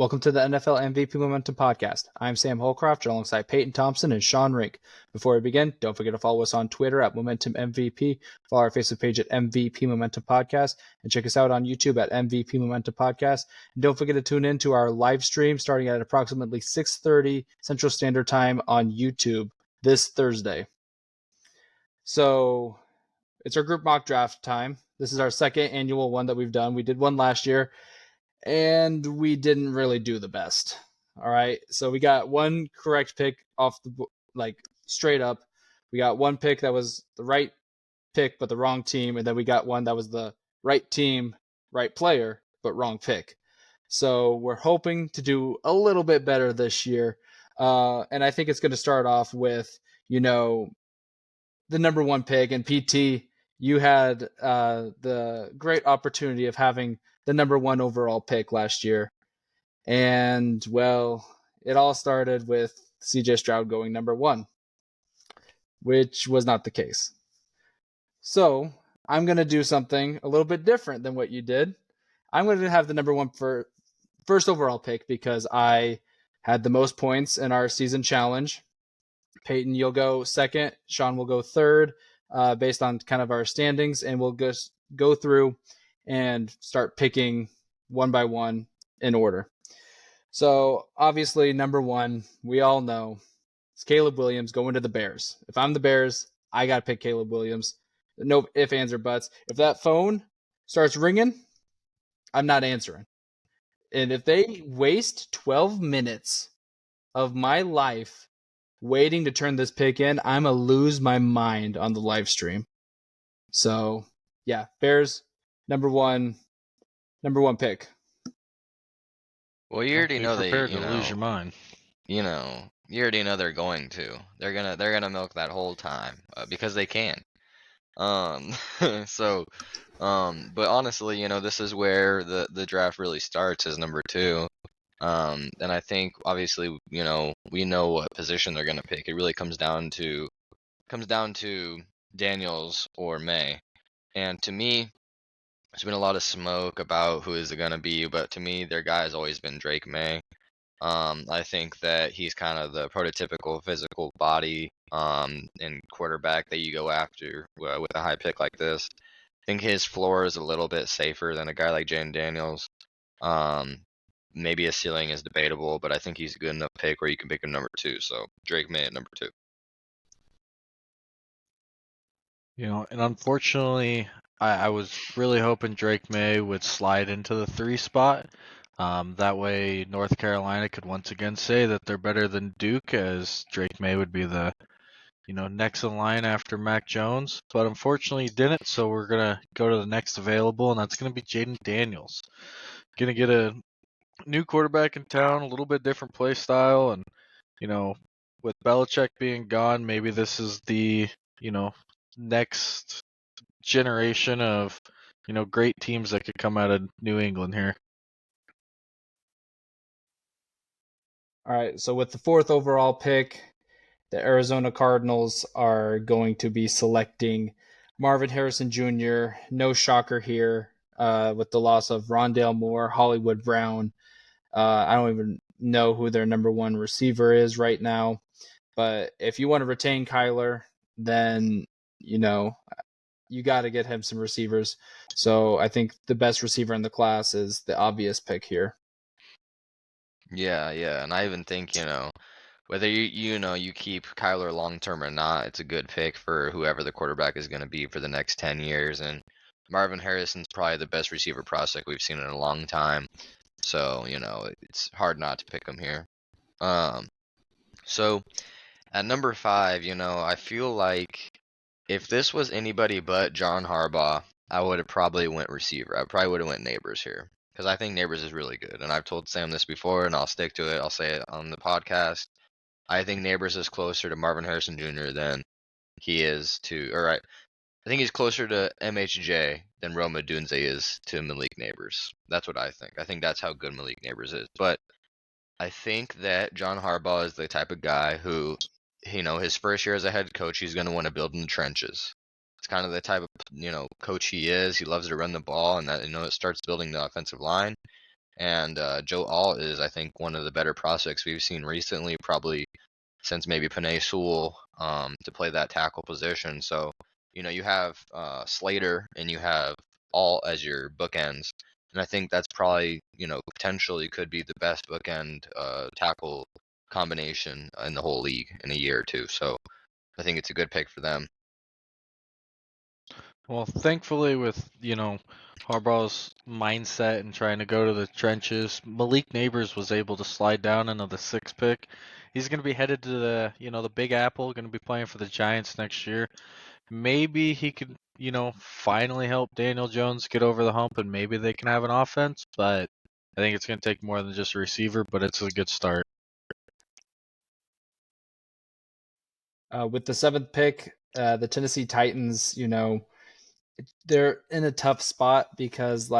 Welcome to the NFL MVP Momentum Podcast. I'm Sam Holcroft alongside Payton Thompson and Sean Rink. Before we begin, don't forget to follow us on Twitter at Momentum MVP, follow our Facebook page at MVP Momentum Podcast, and check us out on YouTube at MVP Momentum Podcast. And don't forget to tune in to our live stream starting at approximately 6:30 Central Standard Time on YouTube this Thursday. So it's our group mock draft time. This is our second annual one that we've done. We did one last year, and we didn't really do the best. All right. So we got one correct pick off the straight up. We got one pick that was the right pick but the wrong team, and then we got one that was the right team, right player, but wrong pick. So we're hoping to do a little bit better this year. And I think it's going to start off with, the number one pick. And PT, you had the great opportunity of having the number one overall pick last year. And, well, it all started with CJ Stroud going number one, which was not the case. So I'm going to do something a little bit different than what you did. I'm going to have the number one for first overall pick because I had the most points in our season challenge. Payton, you'll go second. Sean will go third based on kind of our standings, and we'll go through and start picking one by one in order. So obviously, number one, we all know it's Caleb Williams going to the Bears. If I'm the Bears, I got to pick Caleb Williams. No ifs, ands, or buts. If that phone starts ringing, I'm not answering. And if they waste 12 minutes of my life waiting to turn this pick in, I'm going to lose my mind on the live stream. So, yeah, Bears, number one pick. Well, you already know prepared to lose your mind. You already know they're going to. They're gonna milk that whole time because they can. So, but honestly, this is where the draft really starts as number two. And I think obviously, we know what position they're gonna pick. It really comes down to Daniels or May. And to me, there's been a lot of smoke about who is it gonna be, but to me, their guy has always been Drake May. I think that he's kind of the prototypical physical body and quarterback that you go after with a high pick like this. I think his floor is a little bit safer than a guy like Jaden Daniels. Maybe his ceiling is debatable, but I think he's a good enough pick where you can pick him number two. So Drake May at number two. And unfortunately, I was really hoping Drake May would slide into the 3 spot. That way, North Carolina could once again say that they're better than Duke, as Drake May would be the, next in line after Mac Jones. But unfortunately, he didn't, so we're going to go to the next available, and that's going to be Jaden Daniels. Going to get a new quarterback in town, a little bit different play style, and, with Belichick being gone, maybe this is the, next generation of, great teams that could come out of New England here. All right, so with the fourth overall pick, the Arizona Cardinals are going to be selecting Marvin Harrison Jr. No shocker here with the loss of Rondale Moore, Hollywood Brown. I don't even know who their number one receiver is right now. But if you want to retain Kyler, then, you got to get him some receivers. So I think the best receiver in the class is the obvious pick here. Yeah, and I even think, whether you keep Kyler long term or not, it's a good pick for whoever the quarterback is going to be for the next 10 years. And Marvin Harrison's probably the best receiver prospect we've seen in a long time. So, it's hard not to pick him here. So at number 5, I feel like if this was anybody but John Harbaugh, I would have probably went receiver. I probably would have went Neighbors here because I think Neighbors is really good. And I've told Sam this before, and I'll stick to it. I'll say it on the podcast. I think Neighbors is closer to Marvin Harrison Jr. than he is to, I think he's closer to MHJ than Rome Odunze is to Malik Neighbors. That's what I think. I think that's how good Malik Neighbors is. But I think that John Harbaugh is the type of guy who, his first year as a head coach, he's going to want to build in the trenches. It's kind of the type of, coach he is. He loves to run the ball, and that, it starts building the offensive line. And Joe Alt is, I think, one of the better prospects we've seen recently, probably since maybe Panay Sewell, to play that tackle position. So, you have Slater and you have Alt as your bookends. And I think that's probably, potentially could be the best bookend tackle combination in the whole league in a year or two. So I think it's a good pick for them. Well, thankfully, with Harbaugh's mindset and trying to go to the trenches, Malik Neighbors was able to slide down into the 6th pick. He's going to be headed to the Big Apple, going to be playing for the Giants next year. Maybe he could, finally help Daniel Jones get over the hump, and maybe they can have an offense. But I think it's going to take more than just a receiver, but it's a good start. With the 7th pick, the Tennessee Titans, they're in a tough spot because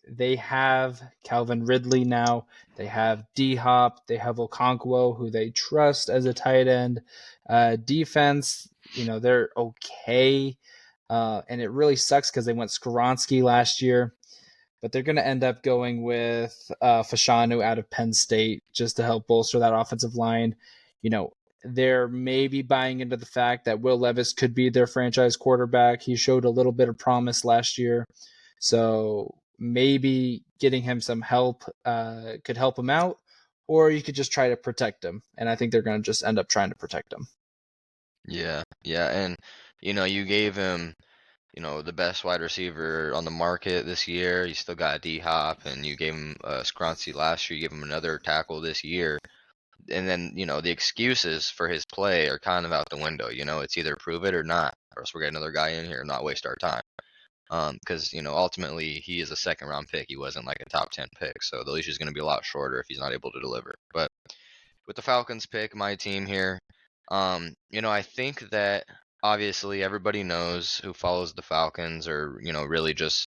they have Calvin Ridley now, they have D Hop, they have Okonkwo, who they trust as a tight end. Defense, they're okay, and it really sucks because they went Skoronski last year, but they're going to end up going with Fashanu out of Penn State just to help bolster that offensive line. They're maybe buying into the fact that Will Levis could be their franchise quarterback. He showed a little bit of promise last year. So maybe getting him some help could help him out, or you could just try to protect him. And I think they're going to just end up trying to protect him. Yeah, and you gave him the best wide receiver on the market this year. You still got D Hop, and you gave him Scroncy last year. You gave him another tackle this year. And then, the excuses for his play are kind of out the window. It's either prove it or not, or else we're getting another guy in here and not waste our time. Because, ultimately he is a 2nd round pick. He wasn't like a top 10 pick. So the leash is going to be a lot shorter if he's not able to deliver. But with the Falcons pick, my team here, I think that obviously everybody knows who follows the Falcons, or, really just,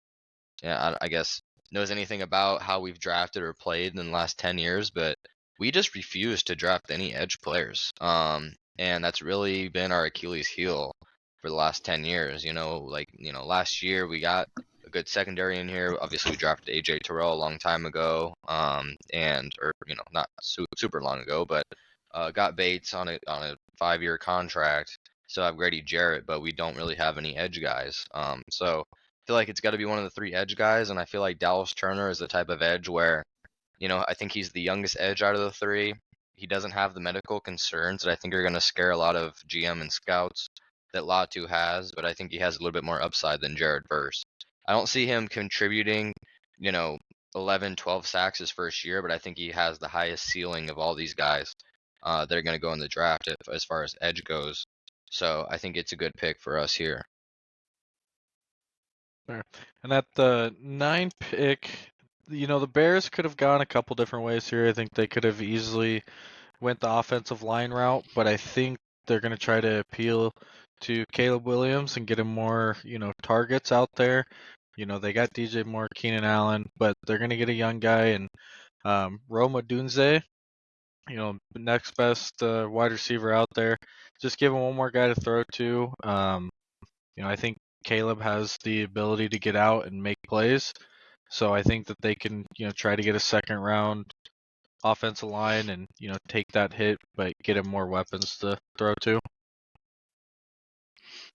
I guess, knows anything about how we've drafted or played in the last 10 years. But we just refuse to draft any edge players. And that's really been our Achilles heel for the last 10 years. Last year we got a good secondary in here. Obviously we drafted AJ Terrell a long time ago. Not super long ago, but got Bates on a 5-year contract. Still have Grady Jarrett, but we don't really have any edge guys. So I feel like it's got to be one of the 3 edge guys, and I feel like Dallas Turner is the type of edge where I think he's the youngest edge out of the 3. He doesn't have the medical concerns that I think are going to scare a lot of GM and scouts that Latu has, but I think he has a little bit more upside than Jared Verse. I don't see him contributing, 11, 12 sacks his first year, but I think he has the highest ceiling of all these guys that are going to go in the draft as far as edge goes. So I think it's a good pick for us here. And at the 9th pick, the Bears could have gone a couple different ways here. I think they could have easily went the offensive line route, but I think they're going to try to appeal to Caleb Williams and get him more, targets out there. They got DJ Moore, Keenan Allen, but they're going to get a young guy and Roma Dunze, next best wide receiver out there. Just give him one more guy to throw to. I think Caleb has the ability to get out and make plays. So I think that they can, try to get a 2nd round offensive line and, take that hit, but get him more weapons to throw to.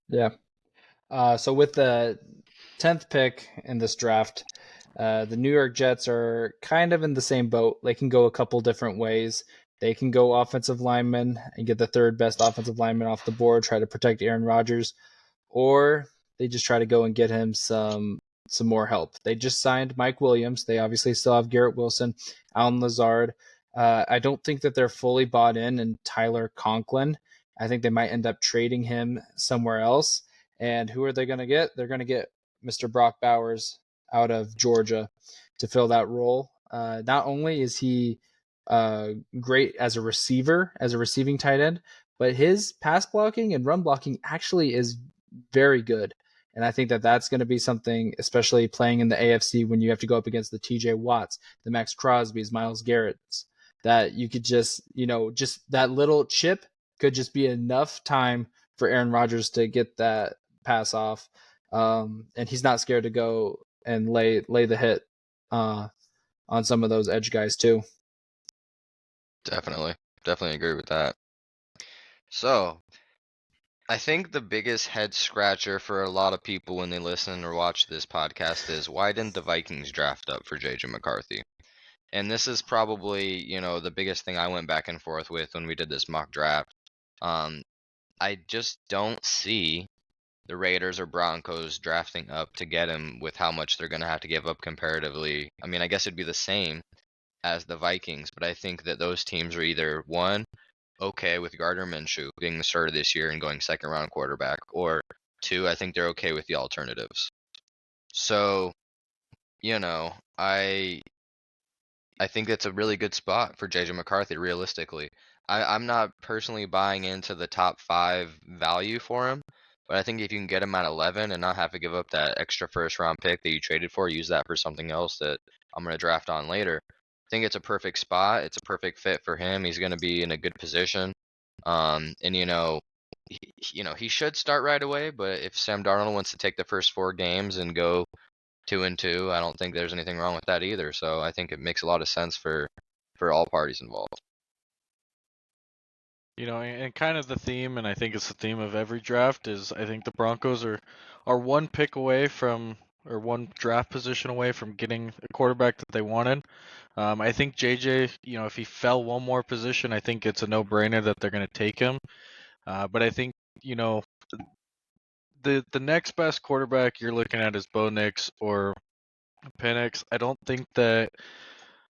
Yeah. So with the 10th pick in this draft, the New York Jets are kind of in the same boat. They can go a couple different ways. They can go offensive lineman and get the 3rd best offensive lineman off the board, try to protect Aaron Rodgers, or they just try to go and get him some more help. They just signed Mike Williams. They obviously still have Garrett Wilson, Alan Lazard. I don't think that they're fully bought in Tyler Conklin. I think they might end up trading him somewhere else. And who are they going to get? They're going to get Mr. Brock Bowers out of Georgia to fill that role. Not only is he great as a receiver, as a receiving tight end, but his pass blocking and run blocking actually is very good. And I think that that's going to be something, especially playing in the AFC when you have to go up against the TJ Watts, the Max Crosbys, Myles Garrett's, that you could just that little chip could just be enough time for Aaron Rodgers to get that pass off. And he's not scared to go and lay the hit on some of those edge guys too. Definitely agree with that. So I think the biggest head scratcher for a lot of people when they listen or watch this podcast is, why didn't the Vikings draft up for JJ McCarthy? And this is probably, the biggest thing I went back and forth with when we did this mock draft. I just don't see the Raiders or Broncos drafting up to get him with how much they're going to have to give up comparatively. I mean, I guess it'd be the same as the Vikings, but I think that those teams are either, one, okay with Gardner Minshew being the starter this year and going second round quarterback, or two, I think they're okay with the alternatives. So, I think that's a really good spot for JJ McCarthy, realistically. I'm not personally buying into the top 5 value for him, but I think if you can get him at 11 and not have to give up that extra first round pick that you traded for, use that for something else that I'm going to draft on later, I think it's a perfect spot. It's a perfect fit for him. He's going to be in a good position. And he should start right away, but if Sam Darnold wants to take the first 4 games and go 2-2, I don't think there's anything wrong with that either. So I think it makes a lot of sense for all parties involved. And kind of the theme, and I think it's the theme of every draft, is I think the Broncos are one pick away from, or one draft position away from getting a quarterback that they wanted. I think JJ, if he fell one more position, I think it's a no-brainer that they're going to take him. But I think, the next best quarterback you're looking at is Bo Nix or Penix. I don't think that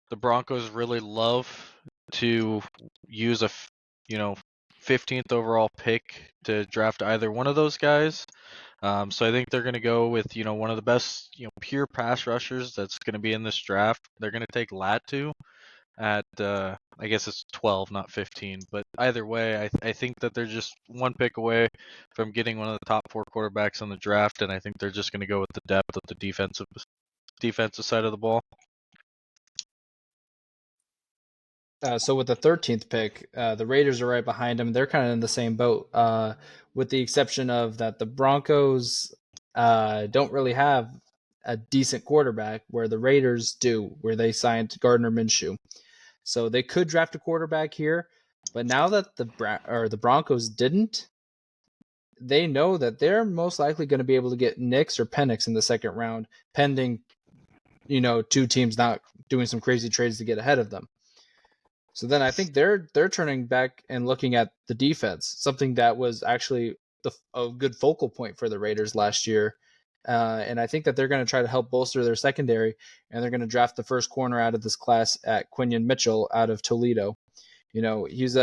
the Broncos really love to use a 15th overall pick to draft either one of those guys. So I think they're going to go with one of the best pure pass rushers that's going to be in this draft. They're going to take Latu at I guess it's 12, not 15. But either way, I think that they're just one pick away from getting one of the top 4 quarterbacks on the draft, and I think they're just going to go with the depth of the defensive side of the ball. So with the 13th pick, the Raiders are right behind them. They're kind of in the same boat, with the exception of that the Broncos don't really have a decent quarterback, where the Raiders do, where they signed Gardner Minshew. So they could draft a quarterback here, but now that the Broncos didn't, they know that they're most likely going to be able to get Nix or Penix in the second round, pending 2 teams not doing some crazy trades to get ahead of them. So then I think they're turning back and looking at the defense, something that was actually a good focal point for the Raiders last year. And I think that they're going to try to help bolster their secondary, and they're going to draft the first corner out of this class at Quinion Mitchell out of Toledo. He's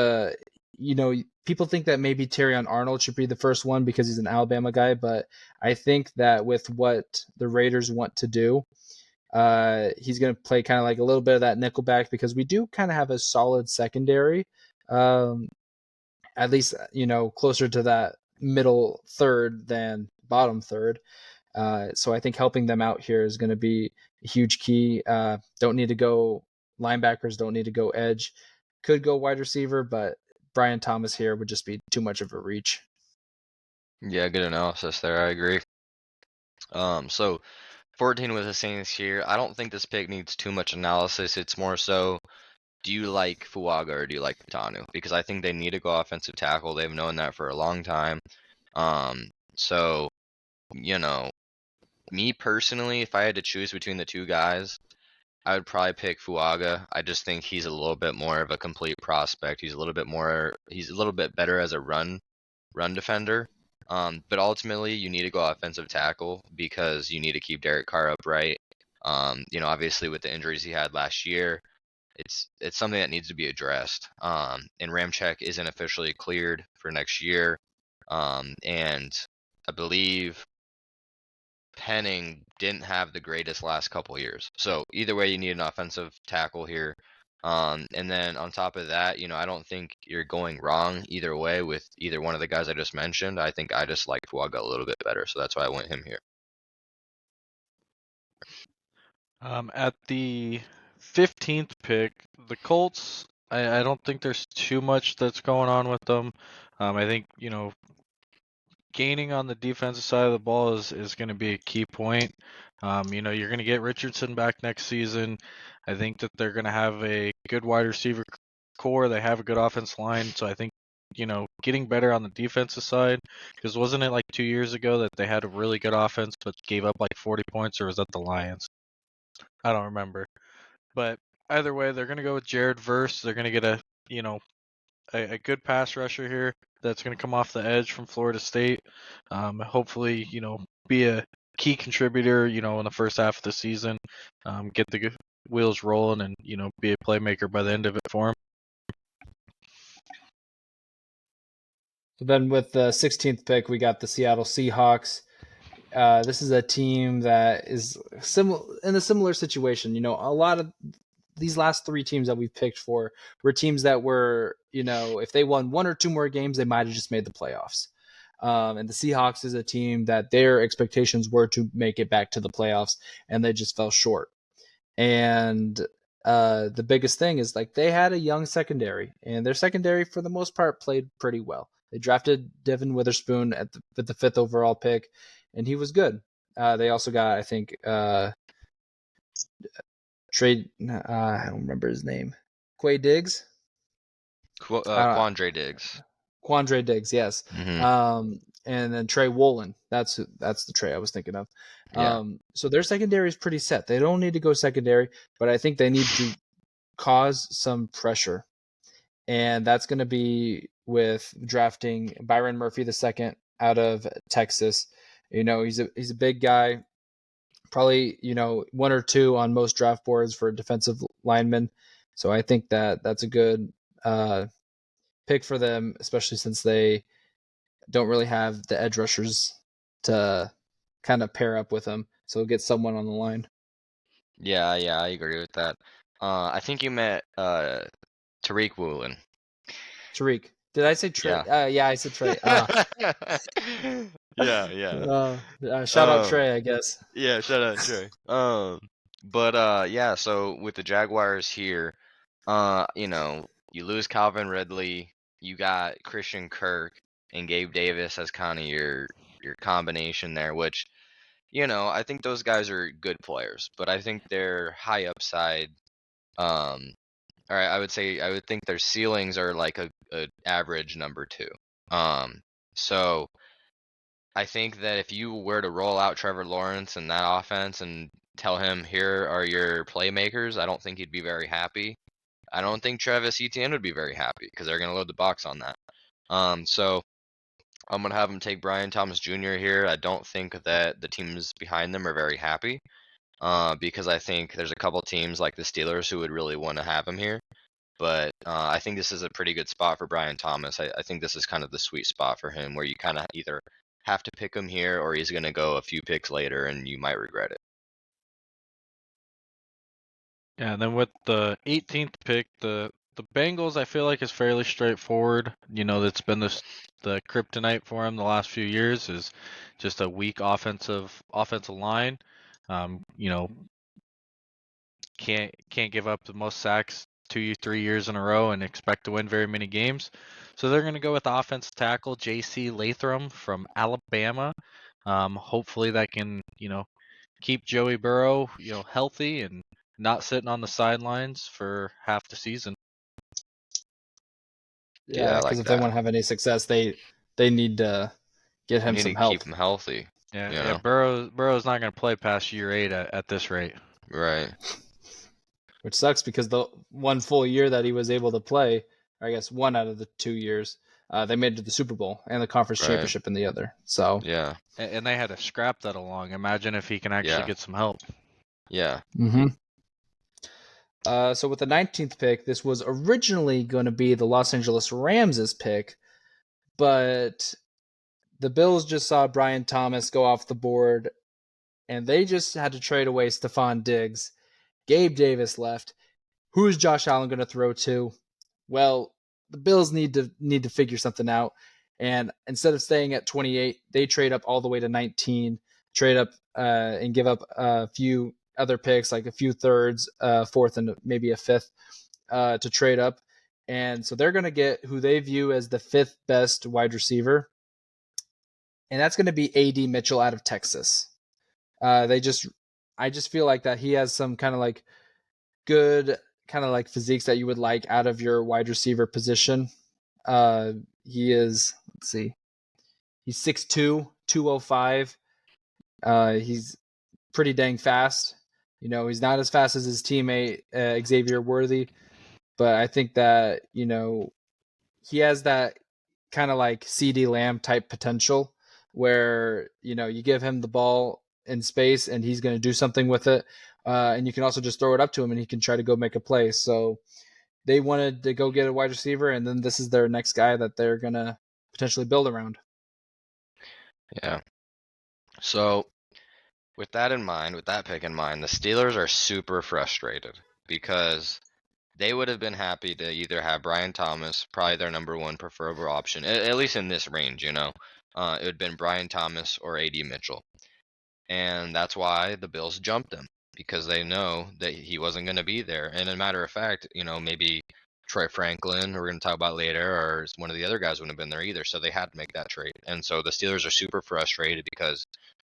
people think that maybe Terrion Arnold should be the first one because he's an Alabama guy, but I think that with what the Raiders want to do, he's going to play kind of like a little bit of that nickelback, because we do kind of have a solid secondary, at least closer to that middle third than bottom third. So I think helping them out here is going to be a huge key. Don't need to go linebackers, don't need to go edge, could go wide receiver, but Brian Thomas here would just be too much of a reach. Yeah, good analysis there. I agree. So 14 with the Saints here. I don't think this pick needs too much analysis. It's more so, do you like Fuaga or do you like Patanu? Because I think they need to go offensive tackle. They've known that for a long time. So, me personally, if I had to choose between the 2 guys, I would probably pick Fuaga. I just think he's a little bit more of a complete prospect. He's a little bit better as a run defender. But ultimately, you need to go offensive tackle because you need to keep Derek Carr upright. Obviously with the injuries he had last year, it's something that needs to be addressed. And Ramczyk isn't officially cleared for next year. And I believe Penning didn't have the greatest last couple years. So either way, you need an offensive tackle here. And then on top of that, I don't think you're going wrong either way with either one of the guys I just mentioned. I think I just like Fuaga a little bit better, so that's why I went him here. At the 15th pick, the Colts, I don't think there's too much that's going on with them. I think, gaining on the defensive side of the ball is going to be a key point. You're going to get Richardson back next season. I think that they're going to have a good wide receiver core. They have a good offense line. So I think, getting better on the defensive side, because wasn't it like 2 years ago that they had a really good offense but gave up like 40 points, or was that the Lions? I don't remember. But either way, they're going to go with Jared Verse. They're going to get a good pass rusher here that's going to come off the edge from Florida State. Hopefully, be a key contributor, in the first half of the season. Get the wheels rolling and, be a playmaker by the end of it for him. So then with the 16th pick, we got the Seattle Seahawks. This is a team that is in a similar situation. A lot of these last 3 teams that we've picked for were teams that were, if they won 1 or 2 more games, they might have just made the playoffs. And the Seahawks is a team that their expectations were to make it back to the playoffs, and they just fell short. And the biggest thing is they had a young secondary, and their secondary for the most part played pretty well. They drafted Devin Witherspoon with the 5th overall pick, and he was good. They also got, I think, I don't remember his name. Quay Diggs? Quandre Diggs. Quandre Diggs, yes. Mm-hmm. And then Trey Woolen. That's the Trey I was thinking of. Yeah. So their secondary is pretty set. They don't need to go secondary, but I think they need to cause some pressure. And that's going to be with drafting Byron Murphy II out of Texas. He's a big guy. Probably, 1 or 2 on most draft boards for defensive linemen. So I think that's a good pick for them, especially since they don't really have the edge rushers to kind of pair up with them. So get someone on the line. Yeah, I agree with that. I think you meant Tariq Woolen. Tariq. Did I say Trey? Yeah. I said Trey. Yeah. Shout out Trey, I guess. Yeah, shout out Trey. But yeah, so with the Jaguars here, you lose Calvin Ridley, you got Christian Kirk and Gabe Davis as kind of your combination there, which, I think those guys are good players, but I think they're high upside. All right, I would think their ceilings are like a average number 2. So I think that if you were to roll out Trevor Lawrence in that offense and tell him, here are your playmakers, I don't think he'd be very happy. I don't think Travis Etienne would be very happy because they're going to load the box on that. So I'm going to have him take Brian Thomas Jr. here. I don't think that the teams behind them are very happy because I think there's a couple teams like the Steelers who would really want to have him here. But I think this is a pretty good spot for Brian Thomas. I think this is kind of the sweet spot for him where you kind of either have to pick him here or he's going to go a few picks later and you might regret it. Yeah, and then with the 18th pick, the Bengals, I feel like is fairly straightforward. That's been the kryptonite for him the last few years is just a weak offensive line. Can't give up the most sacks 2-3 years in a row and expect to win very many games. So they're going to go with offensive tackle J.C. Latham from Alabama. Hopefully that can, keep Joey Burrow, healthy and not sitting on the sidelines for half the season. Yeah, because if they want to have any success, they need to get him some help. Keep him healthy. Yeah. Burrow's not going to play past year 8 at this rate. Right. Which sucks because the 1 full year that he was able to play, or I guess 1 out of the 2 years, they made it to the Super Bowl and the conference championship in the other. So yeah, and they had to scrap that along. Imagine if he can actually get some help. Yeah. Mm-hmm. So with the 19th pick, this was originally going to be the Los Angeles Rams' pick, but the Bills just saw Brian Thomas go off the board, and they just had to trade away Stephon Diggs. Gabe Davis left. Who is Josh Allen going to throw to? Well, the Bills need to figure something out. And instead of staying at 28, they trade up all the way to 19, trade up and give up a few other picks, like a few thirds, fourth, and maybe a fifth to trade up. And so they're going to get who they view as the 5th best wide receiver. and that's going to be A.D. Mitchell out of Texas. I just feel like that he has some kind of like good kind of like physiques that you would like out of your wide receiver position. He is, let's see, he's 6'2", 205. He's pretty dang fast. He's not as fast as his teammate Xavier Worthy, but I think that he has that kind of like CeeDee Lamb type potential where you give him the ball in space and he's going to do something with it, and you can also just throw it up to him and he can try to go make a play. So they wanted to go get a wide receiver, and then this is their next guy that they're going to potentially build around. Yeah. So with that in mind, with that pick in mind, the Steelers are super frustrated because they would have been happy to either have Brian Thomas, probably their number one preferable option, at least in this range, it would have been Brian Thomas or A.D. Mitchell. And that's why the Bills jumped him, because they know that he wasn't going to be there. And as a matter of fact, maybe Troy Franklin, who we're going to talk about later, or one of the other guys wouldn't have been there either. So they had to make that trade. And so the Steelers are super frustrated because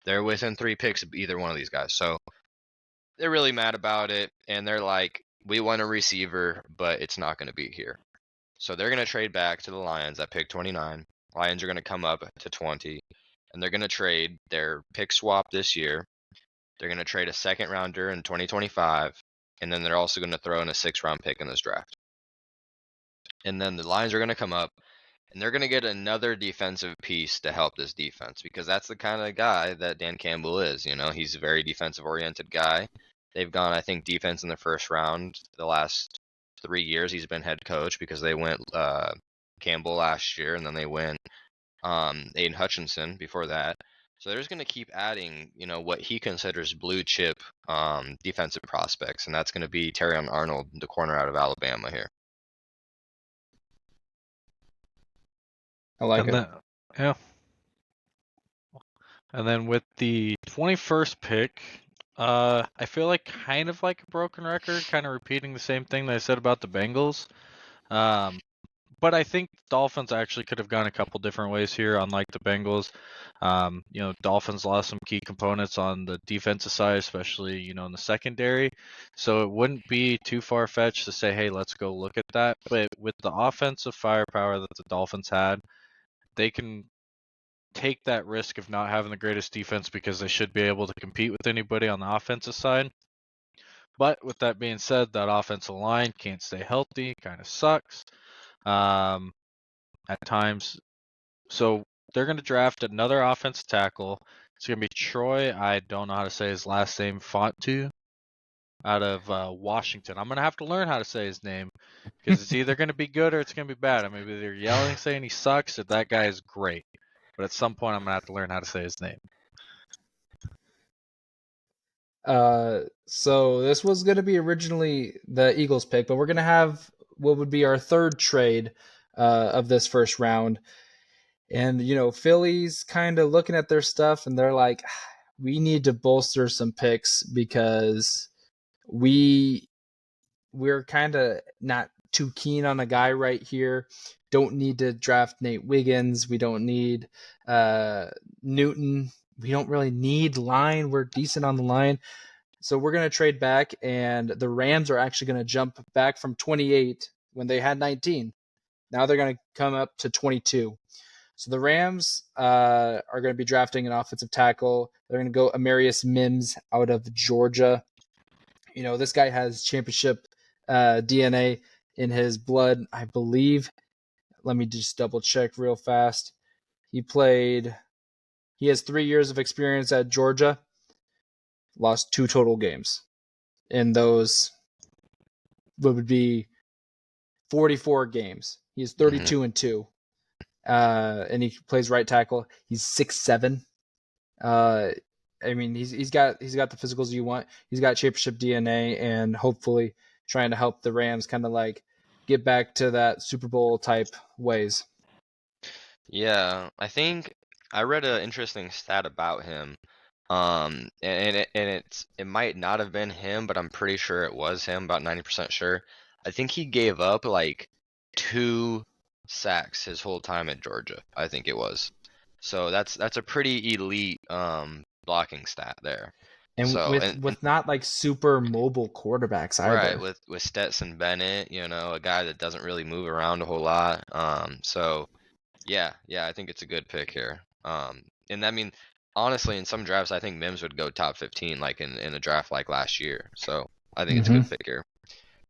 they're within 3 picks of either one of these guys. So they're really mad about it. And they're like, we want a receiver, but it's not going to be here. So they're going to trade back to the Lions at pick 29. Lions are going to come up to 20. And they're going to trade their pick swap this year. They're going to trade a second rounder in 2025. And then they're also going to throw in a 6th-round pick in this draft. And then the Lions are going to come up, and they're going to get another defensive piece to help this defense, because that's the kind of guy that Dan Campbell is. He's a very defensive-oriented guy. They've gone, I think, defense in the first round the last 3 years he's been head coach, because they went Campbell last year, and then they went Aiden Hutchinson before that. So they're just going to keep adding, what he considers blue chip defensive prospects, and that's going to be Terrion Arnold, the corner out of Alabama here. I like it. Yeah. And then with the 21st pick, I feel like kind of like a broken record, kind of repeating the same thing that I said about the Bengals. But I think Dolphins actually could have gone a couple different ways here, unlike the Bengals. Dolphins lost some key components on the defensive side, especially, in the secondary. So it wouldn't be too far-fetched to say, hey, let's go look at that. But with the offensive firepower that the Dolphins had, they can take that risk of not having the greatest defense because they should be able to compete with anybody on the offensive side. But with that being said, that offensive line can't stay healthy, kind of sucks at times. So they're going to draft another offensive tackle. It's going to be Troy, I don't know how to say his last name, Fontu, out of Washington. I'm going to have to learn how to say his name because it's either going to be good or it's going to be bad. I'm maybe they're yelling saying he sucks or that guy is great. But at some point, I'm going to have to learn how to say his name. So this was going to be originally the Eagles pick, but we're going to have what would be our third trade of this first round. And, Philly's kind of looking at their stuff and they're like, we need to bolster some picks because we're kind of not too keen on a guy right here. Don't need to draft Nate Wiggins. We don't need Newton. We don't really need line. We're decent on the line. So we're going to trade back, and the Rams are actually going to jump back from 28 when they had 19. Now they're going to come up to 22. So the Rams are going to be drafting an offensive tackle. They're going to go Amarius Mims out of Georgia. This guy has championship DNA in his blood, I believe. Let me just double check real fast. He has 3 years of experience at Georgia. Lost 2 total games. In those, what would be 44 games. He is 32-2. And he plays right tackle. He's 6'7". He's got the physicals you want. He's got championship DNA, and hopefully trying to help the Rams kind of like get back to that Super Bowl type ways. Yeah, I think I read an interesting stat about him. And it might not have been him, but I'm pretty sure it was him, about 90% sure. I think he gave up like 2 sacks his whole time at Georgia, I think it was. So that's a pretty elite blocking stat there. And So with not like super mobile quarterbacks right, either. with Stetson Bennett, a guy that doesn't really move around a whole lot. So yeah, I think it's a good pick here. And I mean, honestly, in some drafts, I think Mims would go top 15, like in a draft like last year. So I think it's a Hmm. good pick here.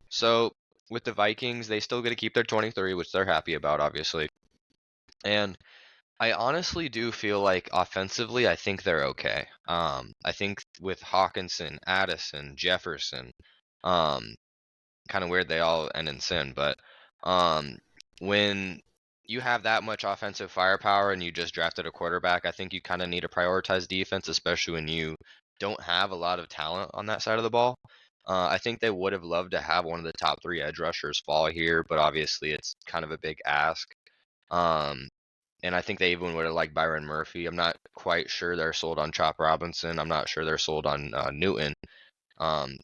So with the Vikings, they still get to keep their 23, which they're happy about, obviously. And I honestly do feel like offensively, I think they're okay. I think with Hawkinson, Addison, Jefferson, um, kind of weird they all end in sin, but um, when you have that much offensive firepower and you just drafted a quarterback, I think you kind of need to prioritize defense, especially when you don't have a lot of talent on that side of the ball. I think they would have loved to have one of the top 3 edge rushers fall here, but obviously it's kind of a big ask. Um, and I think they even would have liked Byron Murphy. I'm not quite sure they're sold on Chop Robinson. I'm not sure they're sold on Newton.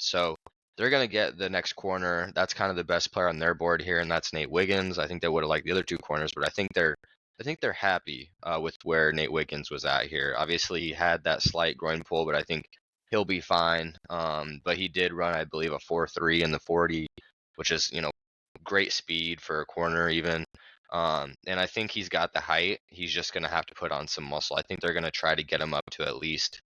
So they're going to get the next corner. That's kind of the best player on their board here, and that's Nate Wiggins. I think they would have liked the other 2 corners, but I think they're happy with where Nate Wiggins was at here. Obviously, he had that slight groin pull, but I think he'll be fine. But he did run, I believe, a 4.3 in the 40, which is great speed for a corner even. And I think he's got the height. He's just going to have to put on some muscle. I think they're going to try to get him up to at least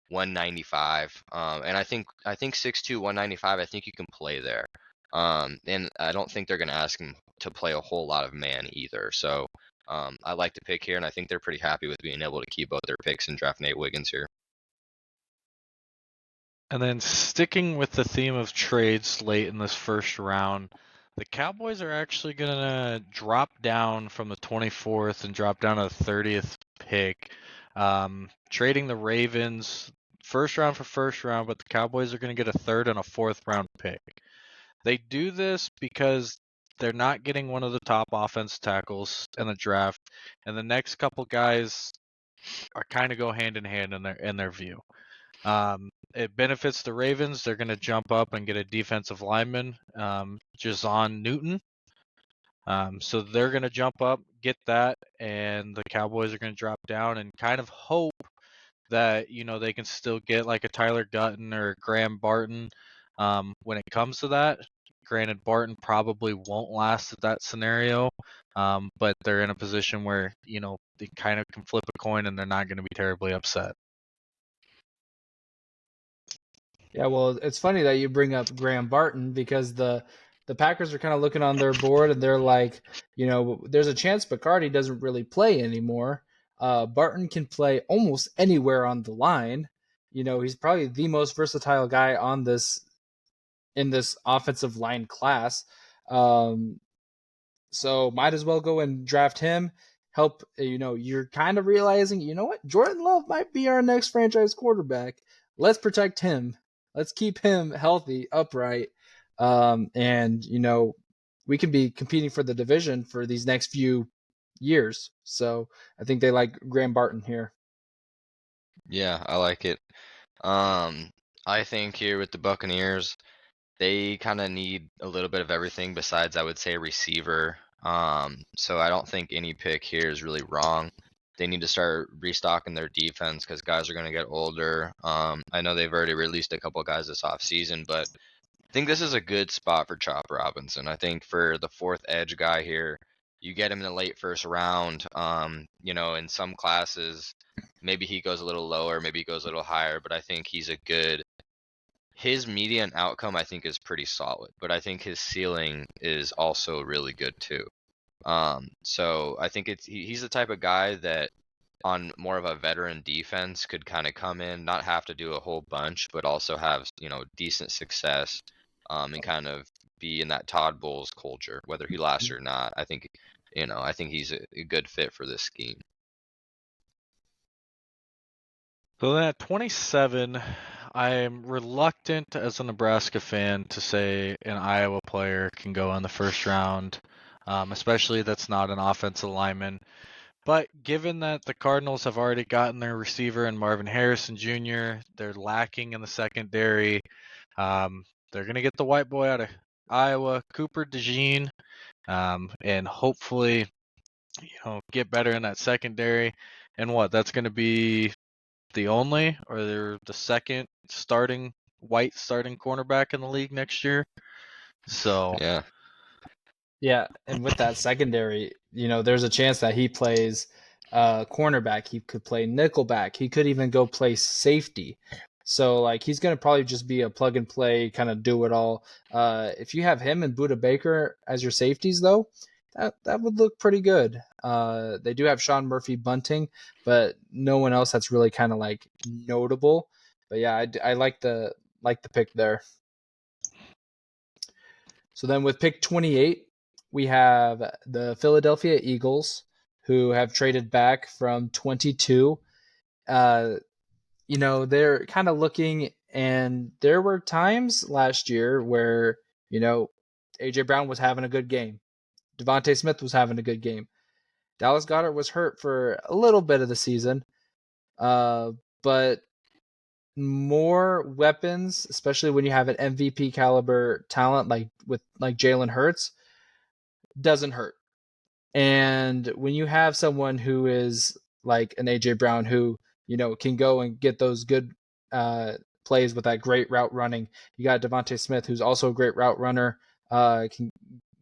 195. And I think 6'2", 195, I think you can play there. And I don't think they're going to ask him to play a whole lot of man either. So I like the pick here, and I think they're pretty happy with being able to keep both their picks and draft Nate Wiggins here. And then sticking with the theme of trades late in this first round, the Cowboys are actually going to drop down from the 24th and drop down to the 30th pick, trading the Ravens first round for first round, but the Cowboys are going to get a third and a fourth round pick. They do this because they're not getting one of the top offense tackles in the draft, and the next couple guys are kind of go hand in hand in their view. It benefits the Ravens. They're going to jump up and get a defensive lineman, Jazon Newton. So they're going to jump up, get that, and the Cowboys are going to drop down and kind of hope that they can still get like a Tyler Gutton or Graham Barton when it comes to that. Granted, Barton probably won't last at that scenario, but they're in a position where they kind of can flip a coin and they're not going to be terribly upset. Yeah, well, it's funny that you bring up Graham Barton because the Packers are kind of looking on their board and they're like, there's a chance Bacardi doesn't really play anymore. Barton can play almost anywhere on the line. He's probably the most versatile guy on this in this offensive line class. So might as well go and draft him. Help, you're kind of realizing, what? Jordan Love might be our next franchise quarterback. Let's protect him. Let's keep him healthy, upright. And, we can be competing for the division for these next few years. So I think they like Graham Barton here. Yeah, I like it. I think here with the Buccaneers, they kind of need a little bit of everything besides, I would say, receiver. So I don't think any pick here is really wrong. They need to start restocking their defense because guys are going to get older. I know they've already released a couple guys this offseason, but I think this is a good spot for Chop Robinson. I think for the 4th edge guy here, you get him in the late first round. In some classes, maybe he goes a little lower, maybe he goes a little higher, but I think he's a good. His median outcome, I think, is pretty solid, but I think his ceiling is also really good too. So I think he's the type of guy that on more of a veteran defense could kind of come in, not have to do a whole bunch, but also have decent success, and kind of be in that Todd Bowles culture, whether he lasts or not. I think he's a good fit for this scheme. So then at 27, I'm reluctant as a Nebraska fan to say an Iowa player can go in the first round, especially that's not an offensive lineman. But given that the Cardinals have already gotten their receiver in Marvin Harrison Jr., they're lacking in the secondary. They're going to get the white boy out of Iowa, Cooper DeJean, and hopefully, get better in that secondary. And what? That's going to be the only, or they're the second white starting cornerback in the league next year. So Yeah. Yeah, and with that secondary, there's a chance that he plays cornerback. He could play nickelback. He could even go play safety. So like he's going to probably just be a plug and play kind of do it all. If you have him and Buda Baker as your safeties, though, that would look pretty good. They do have Sean Murphy Bunting, but no one else that's really kind of like notable. But yeah, I like the pick there. So then with pick 28, we have the Philadelphia Eagles, who have traded back from 22. They're kind of looking, and there were times last year where, A.J. Brown was having a good game. Devontae Smith was having a good game. Dallas Goedert was hurt for a little bit of the season. But more weapons, especially when you have an MVP caliber talent like Jalen Hurts, doesn't hurt. And when you have someone who is like an AJ Brown who, can go and get those good plays with that great route running, you got Devontae Smith, who's also a great route runner, can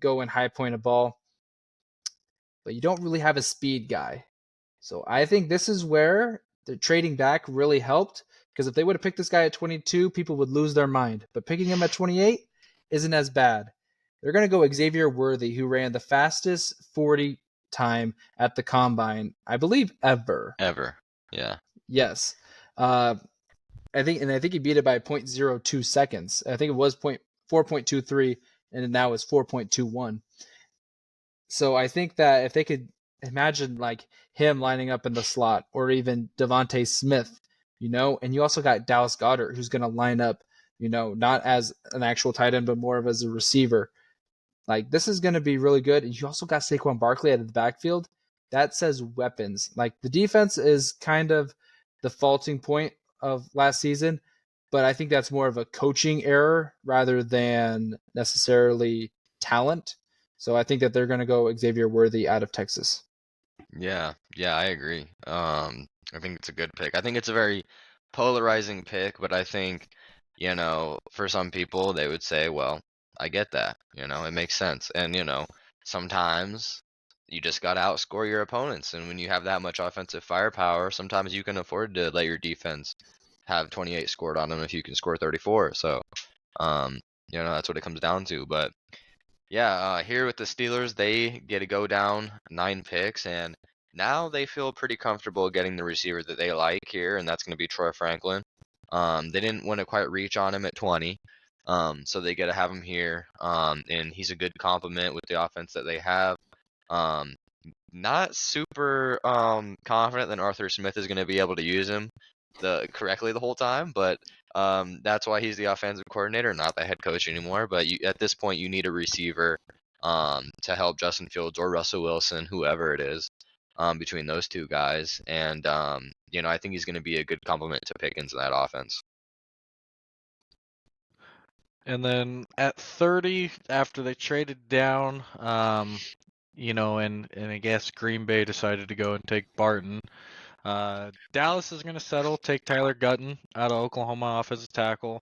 go and high point a ball, but you don't really have a speed guy. So I think this is where the trading back really helped, because if they would have picked this guy at 22, people would lose their mind. But picking him at 28 isn't as bad. They're going to go Xavier Worthy, who ran the fastest 40 time at the combine, I believe, ever. Ever. Yeah. Yes. I think he beat it by 0.02 seconds. I think it was 4.23, and now it's 4.21. So I think that if they could imagine like him lining up in the slot, or even Devontae Smith, and you also got Dallas Goedert, who's going to line up, not as an actual tight end, but more of as a receiver. Like, this is going to be really good. And you also got Saquon Barkley out of the backfield. That says weapons. Like, the defense is kind of the faulting point of last season, but I think that's more of a coaching error rather than necessarily talent. So I think that they're going to go Xavier Worthy out of Texas. Yeah, I agree. I think it's a good pick. I think it's a very polarizing pick, but I think, for some people they would say, well, I get that, it makes sense. And, sometimes you just got to outscore your opponents. And when you have that much offensive firepower, sometimes you can afford to let your defense have 28 scored on them if you can score 34. So, that's what it comes down to. But yeah, here with the Steelers, they get to go down 9 picks, and now they feel pretty comfortable getting the receiver that they like here, and that's going to be Troy Franklin. They didn't want to quite reach on him at 20, so they get to have him here, and he's a good complement with the offense that they have. Not super confident that Arthur Smith is going to be able to use him correctly the whole time, but that's why he's the offensive coordinator, not the head coach anymore. But at this point, you need a receiver to help Justin Fields or Russell Wilson, whoever it is, between those two guys. And I think he's going to be a good complement to Pickens in that offense. And then at 30, after they traded down, and I guess Green Bay decided to go and take Barton. Dallas is going to settle, take Tyler Gutton out of Oklahoma offensive tackle.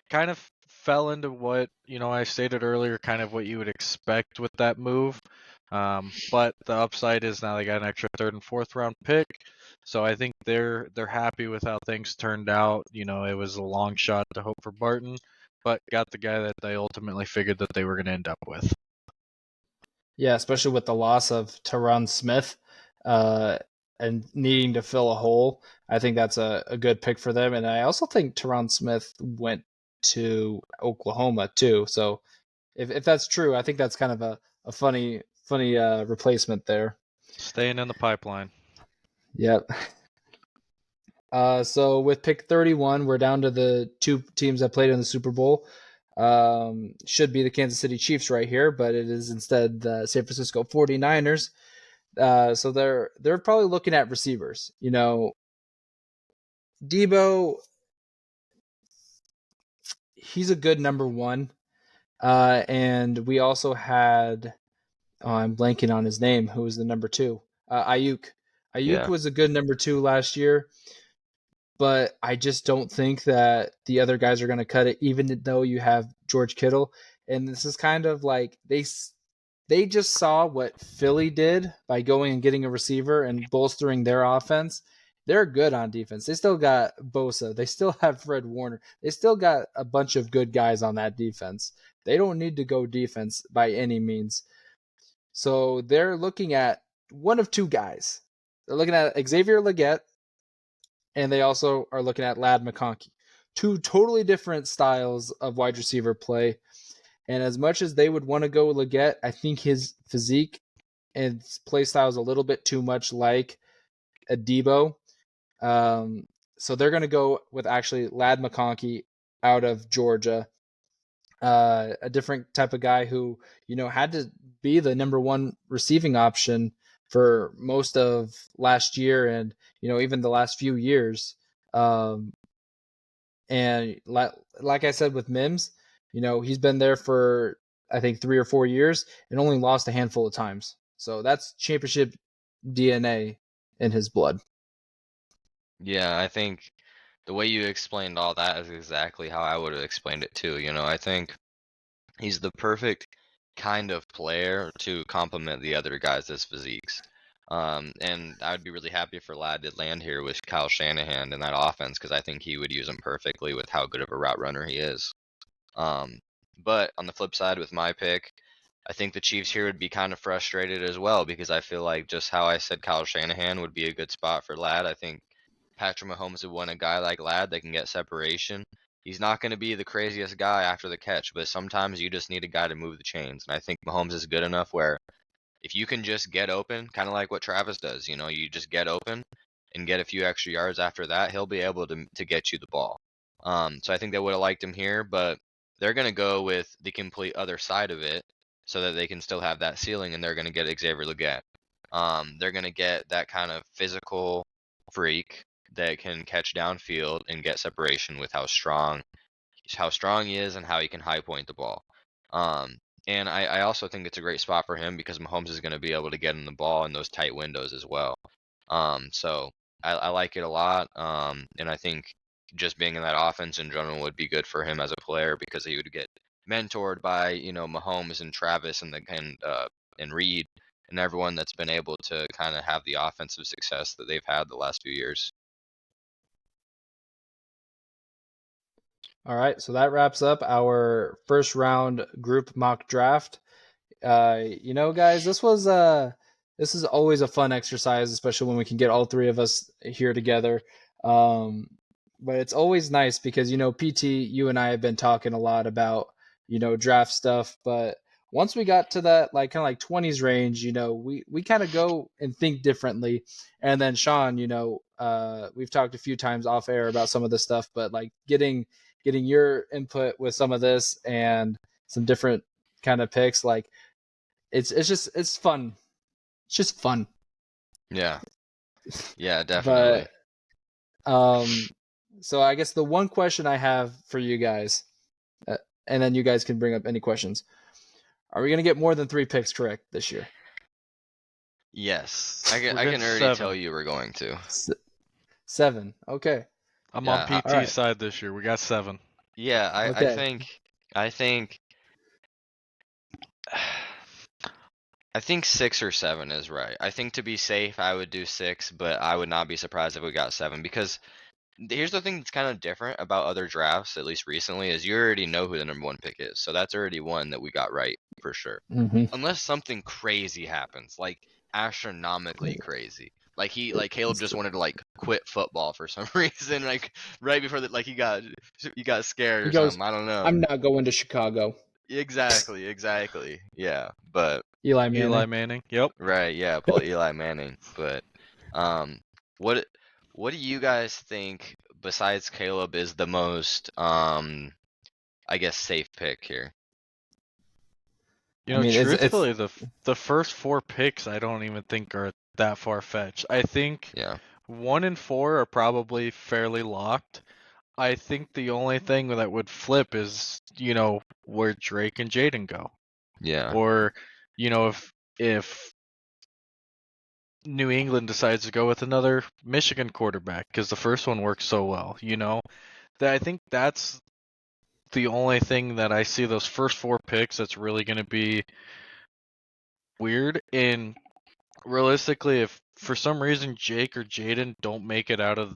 Kind of fell into what, I stated earlier, kind of what you would expect with that move. But the upside is now they got an extra 3rd and 4th round pick. So I think they're happy with how things turned out. It was a long shot to hope for Barton, but got the guy that they ultimately figured that they were going to end up with. Yeah, especially with the loss of Tyron Smith and needing to fill a hole. I think that's a good pick for them. And I also think Tyron Smith went to Oklahoma too. So if that's true, I think that's kind of a funny replacement there. Staying in the pipeline. Yep. So with pick 31, we're down to the 2 teams that played in the Super Bowl. Should be the Kansas City Chiefs right here, but it is instead the San Francisco 49ers. So they're probably looking at receivers. Debo, he's a good number 1. And we also had, I'm blanking on his name, who was the number 2, Ayuk. Ayuk Yeah. was a good number 2 last year, but I just don't think that the other guys are going to cut it, even though you have George Kittle. And this is kind of like they just saw what Philly did by going and getting a receiver and bolstering their offense. They're good on defense. They still got Bosa. They still have Fred Warner. They still got a bunch of good guys on that defense. They don't need to go defense by any means. So they're looking at one of two guys. They're looking at Xavier Legette, and they also are looking at Lad McConkey. Two totally different styles of wide receiver play. And as much as they would want to go Legette, I think his physique and play style is a little bit too much like a Debo. So they're going to go with actually Lad McConkey out of Georgia, a different type of guy who, had to be the number one receiving option for most of last year and, even the last few years. And like I said with Mims, he's been there for, I think, 3 or 4 years and only lost a handful of times. So that's championship DNA in his blood. Yeah, I think the way you explained all that is exactly how I would have explained it too. I think he's the perfect kind of player to complement the other guys' physiques. And I would be really happy for Lad to land here with Kyle Shanahan in that offense because I think he would use him perfectly with how good of a route runner he is. But on the flip side, with my pick, I think the Chiefs here would be kind of frustrated as well because I feel like just how I said Kyle Shanahan would be a good spot for Lad. I think Patrick Mahomes would want a guy like Lad that can get separation. He's not going to be the craziest guy after the catch, but sometimes you just need a guy to move the chains. And I think Mahomes is good enough where if you can just get open, kind of like what Travis does, you just get open and get a few extra yards after that, he'll be able to get you the ball. So I think they would have liked him here, but they're going to go with the complete other side of it so that they can still have that ceiling, and they're going to get Xavier Legette. They're going to get that kind of physical freak that can catch downfield and get separation with how strong he is and how he can high point the ball. And I also think it's a great spot for him because Mahomes is going to be able to get him the ball in those tight windows as well. So I like it a lot. And I think just being in that offense in general would be good for him as a player because he would get mentored by Mahomes and Travis and Reed and everyone that's been able to kind of have the offensive success that they've had the last few years. All right, so that wraps up our first round group mock draft. Guys, this is always a fun exercise, especially when we can get all three of us here together. But it's always nice because PT, you and I have been talking a lot about draft stuff, but once we got to that kind of like 20s range, we kind of go and think differently. And then Sean, we've talked a few times off air about some of this stuff, but like getting your input with some of this and some different kind of picks, like it's fun. It's just fun. Yeah. Yeah, definitely. But so I guess the one question I have for you guys, and then you guys can bring up any questions. Are we going to get more than 3 picks correct this year? Yes. I can We're getting already 7. tell you we're going to. 7. Okay. I'm Yeah, on PT's alright. side this year. We got 7. Yeah, I Okay. I think 6 or 7 is right. I think to be safe, I would do 6, but I would not be surprised if we got 7 because here's the thing that's kind of different about other drafts, at least recently, is you already know who the number 1 pick is. So that's already one that we got right for sure. Mm-hmm. Unless something crazy happens, like astronomically crazy. Like Caleb just wanted to like quit football for some reason, like right before that, like he got scared He or goes, something. I don't know. I'm not going to Chicago. Exactly. Yeah, but Eli Manning. Eli Manning. Yep. right, yeah, pull Eli Manning. But what do you guys think besides Caleb is the most I guess safe pick here? You I know, mean, it's truthfully, the first 4 picks I don't even think are that far fetched. I think Yeah. 1 and 4 are probably fairly locked. I think the only thing that would flip is, where Drake and Jaden go. Yeah. Or, if New England decides to go with another Michigan quarterback because the first one worked so well. That I think that's the only thing that I see those first 4 picks that's really going to be weird. And realistically, if for some reason Jake or Jaden don't make it out of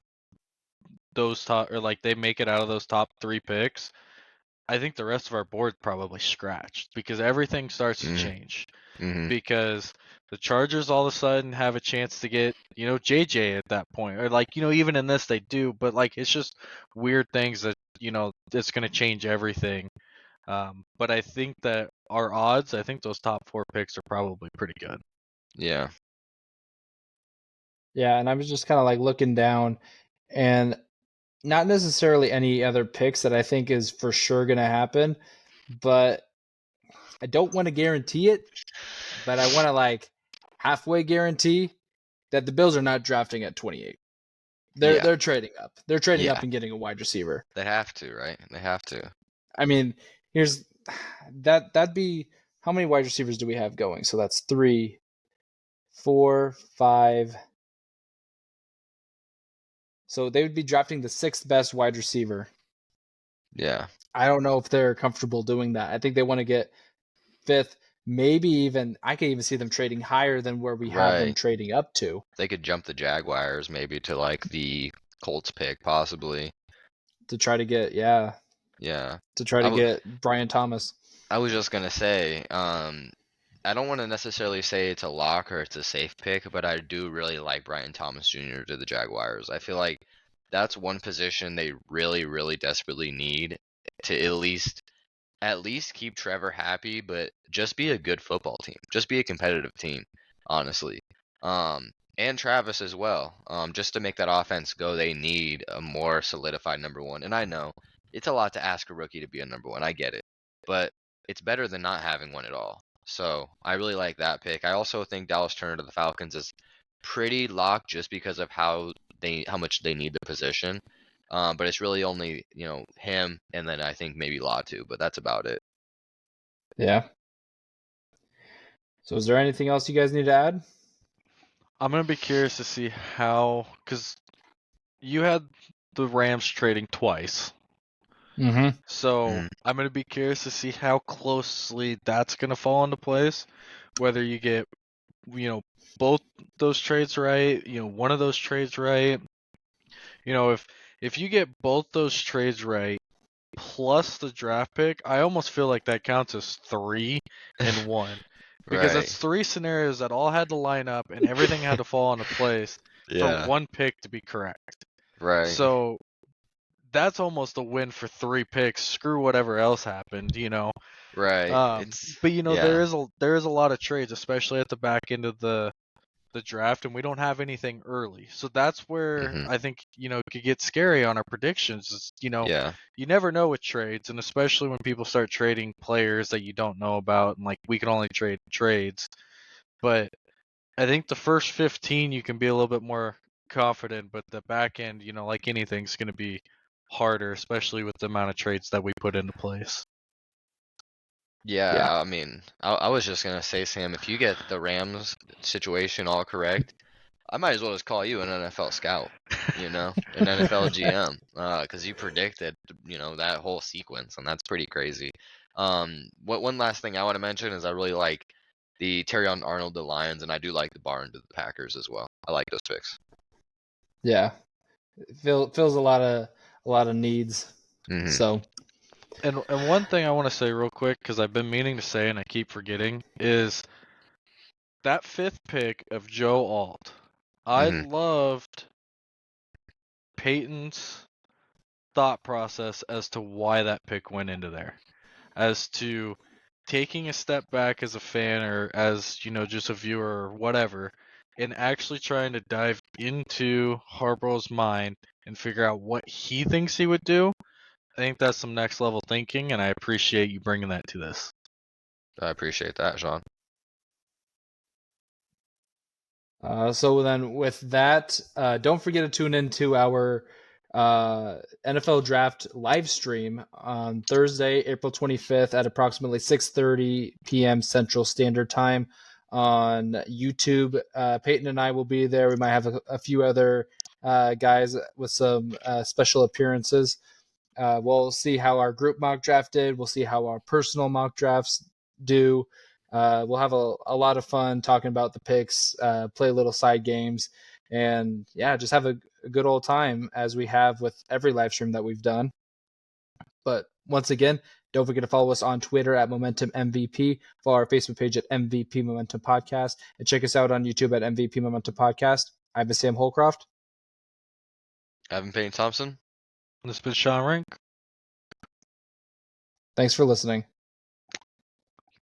those top, or like they make it out of those top 3 picks, I think the rest of our board probably scratched because everything starts to change. Mm-hmm. Because the Chargers all of a sudden have a chance to get, JJ at that point. Or like, even in this they do, but like it's just weird things that, it's going to change everything. But I think that our odds, I think those top 4 picks are probably pretty good. Yeah. Yeah, and I was just kind of like looking down, and not necessarily any other picks that I think is for sure going to happen, but I don't want to guarantee it, but I want to like halfway guarantee that the Bills are not drafting at 28. They're trading up. They're trading up and getting a wide receiver. They have to, right? They have to. I mean, here's that'd be, how many wide receivers do we have going? So that's 3, 4, 5. So they would be drafting the 6th best wide receiver. Yeah. I don't know if they're comfortable doing that. I think they want to get 5th, maybe even, I can even see them trading higher than where we have them trading up to. They could jump the Jaguars maybe to like the Colts pick possibly. To try to get, Yeah. To try to get Brian Thomas. I was just gonna say, I don't want to necessarily say it's a lock or it's a safe pick, but I do really like Brian Thomas Jr. to the Jaguars. I feel like that's one position they really, really desperately need to at least keep Trevor happy, but just be a good football team. Just be a competitive team, honestly. And Travis as well. Just to make that offense go, they need a more solidified number 1. And I know it's a lot to ask a rookie to be a number 1. I get it. But it's better than not having one at all. So I really like that pick. I also think Dallas Turner to the Falcons is pretty locked just because of how much they need the position. But it's really only, him and then I think maybe Latu, but that's about it. Yeah. So is there anything else you guys need to add? I'm going to be curious to see how, because you had the Rams trading twice. Mm-hmm. So I'm going to be curious to see how closely that's going to fall into place. Whether you get, both those trades right, one of those trades right. If you get both those trades right, plus the draft pick, I almost feel like that counts as 3 in 1. Because that's 3 scenarios that all had to line up and everything had to fall into place for one pick to be correct. Right. So that's almost a win for 3 picks. Screw whatever else happened, Right. But there is a lot of trades, especially at the back end of the draft, and we don't have anything early. So that's where I think, it could get scary on our predictions. Is, you never know with trades, and especially when people start trading players that you don't know about, and like we can only trade trades. But I think the first 15 you can be a little bit more confident, but the back end, like anything's going to be harder, especially with the amount of trades that we put into place. Yeah, I mean, I was just gonna say, Sam, if you get the Rams situation all correct, I might as well just call you an NFL scout, an NFL GM, because you predicted, that whole sequence, and that's pretty crazy. One last thing I want to mention is I really like the Terrion Arnold to the Lions, and I do like the Barn to the Packers as well. I like those picks. Yeah, it fills a lot of needs. Mm-hmm. So. And one thing I want to say real quick, because I've been meaning to say and I keep forgetting, is that 5th pick of Joe Alt. I loved Payton's thought process as to why that pick went into there. As to taking a step back as a fan or as, just a viewer or whatever, and actually trying to dive into Harbaugh's mind and figure out what he thinks he would do. I think that's some next level thinking, and I appreciate you bringing that to this. I appreciate that, Sean. So then with that, don't forget to tune into our NFL Draft live stream on Thursday, April 25th at approximately 6:30 p.m. Central Standard Time on YouTube. Payton and I will be there. We might have a few other guys with some special appearances. We'll see how our group mock draft did. We'll see how our personal mock drafts do. We'll have a lot of fun talking about the picks, play little side games, and yeah, just have a good old time as we have with every live stream that we've done. But once again, don't forget to follow us on Twitter at Momentum MVP, follow our Facebook page at MVP Momentum Podcast, and check us out on YouTube at MVP Momentum Podcast. I've been Sam Holcroft. I've been Payton Thompson. This has been Sean Rink. Thanks for listening.